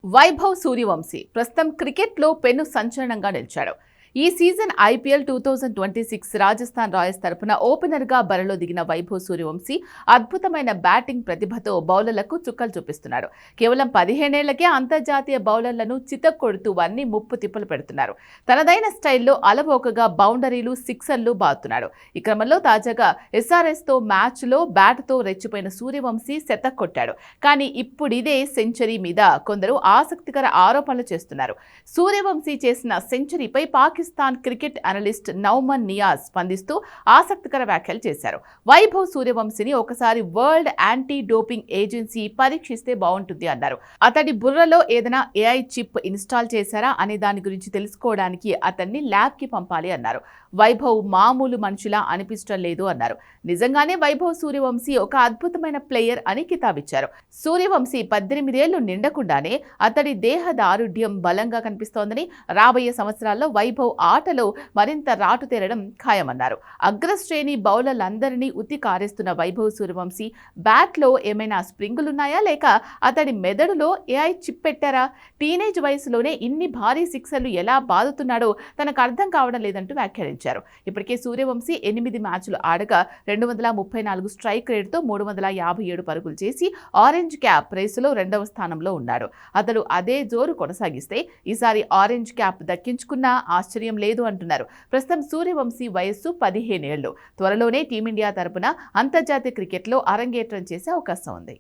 వైభవ్ సూర్యవంశీ ప్రస్తుతం క్రికెట్లో పెను సంచలనంగా నిలిచాడు. ఈ సీజన్ ఐపీఎల్ 2026 రాజస్థాన్ రాయల్స్ తరపున ఓపెనర్గా బరిలో దిగిన వైభవ్ సూర్యవంశీ అద్భుతమైన బ్యాటింగ్ ప్రతిభతో బౌలర్లకు చుక్కలు చూపిస్తున్నాడు. కేవలం 15 ఏళ్లకే అంతర్జాతీయ బౌలర్లను చితక్కొడుతూ అన్ని ముప్పు తిప్పలు పెడుతున్నారు. తనదైన స్టైల్లో అలవోకగా బౌండరీలు, సిక్సర్లు బాదుతున్నాడు. ఈ క్రమంలో తాజాగా ఎస్ఆర్ఎస్తో మ్యాచ్లో బ్యాట్తో రెచ్చిపోయిన సూర్యవంశీ శతక్కొట్టాడు. కానీ ఇప్పుడిదే సెంచరీ మీద కొందరు ఆసక్తికర ఆరోపణలు చేస్తున్నారు. సూర్యవంశీ చేసిన సెంచరీపై పాకిస్తాన్ క్రికెట్ అనలిస్ట్ నౌమన్ నియాజ్ స్పందిస్తూ ఆసక్తికర వ్యాఖ్యలు చేశారు. వైభవ్ సూర్యవంశీని ఒకసారి వరల్డ్ యాంటీ డోపింగ్ ఏజెన్సీ పరీక్షిస్తే బాగుంటుంది అన్నారు. అతడి బుర్రలో ఏదైనా ఏఐ చిప్ ఇన్స్టాల్ చేశారా అనే దాని గురించి తెలుసుకోవడానికి అతన్ని ల్యాబ్కి పంపాలి అన్నారు. వైభవ్ మామూలు మనిషిలా అనిపించడం లేదు అన్నారు. నిజంగానే వైభవ్ సూర్యవంశీ ఒక అద్భుతమైన ప్లేయర్ అని కితాబిచ్చారు. సూర్యవంశీ 18 ఏళ్లు నిండకుండానే అతడి దేహ దారుఢ్యం బలంగా కనిపిస్తోందని, రాబోయే సంవత్సరాల్లో వైభవ్ ఆటలో మరింత రాటుతేరడం ఖాయమన్నారు. అగ్రశ్రేణి బౌలర్లందరినీ ఉత్తి కారేస్తున్న వైభవ్ సూర్యవంశీ బ్యాట్లో ఏమైనా స్ప్రింగులున్నాయా, లేక అతడి మెదడులో ఏఐ చిప్ పెట్టారా? టీనేజ్ వయసులోనే ఇన్ని భారీ సిక్సర్లు ఎలా బాదుతున్నాడో తనకు అర్థం కావడం లేదంటూ వ్యాఖ్యానించారు. ఇప్పటికే సూర్యవంశీ 8 మ్యాచ్లు ఆడగా 234 స్ట్రైక్ రేటుతో 357 పరుగులు చేసి ఆరెంజ్ క్యాప్ రేసులో 2వ స్థానంలో ఉన్నాడు. అతడు అదే జోరు కొనసాగిస్తే ఈసారి ఆరెంజ్ క్యాప్ దక్కించుకున్నా ఆశ్చర్యం లేదు అంటున్నారు. ప్రస్తుతం సూర్యవంశీ వయస్సు 15 ఏళ్లు. త్వరలోనే టీమిండియా తరపున అంతర్జాతీయ క్రికెట్లో అరంగేట్రం చేసే అవకాశం ఉంది.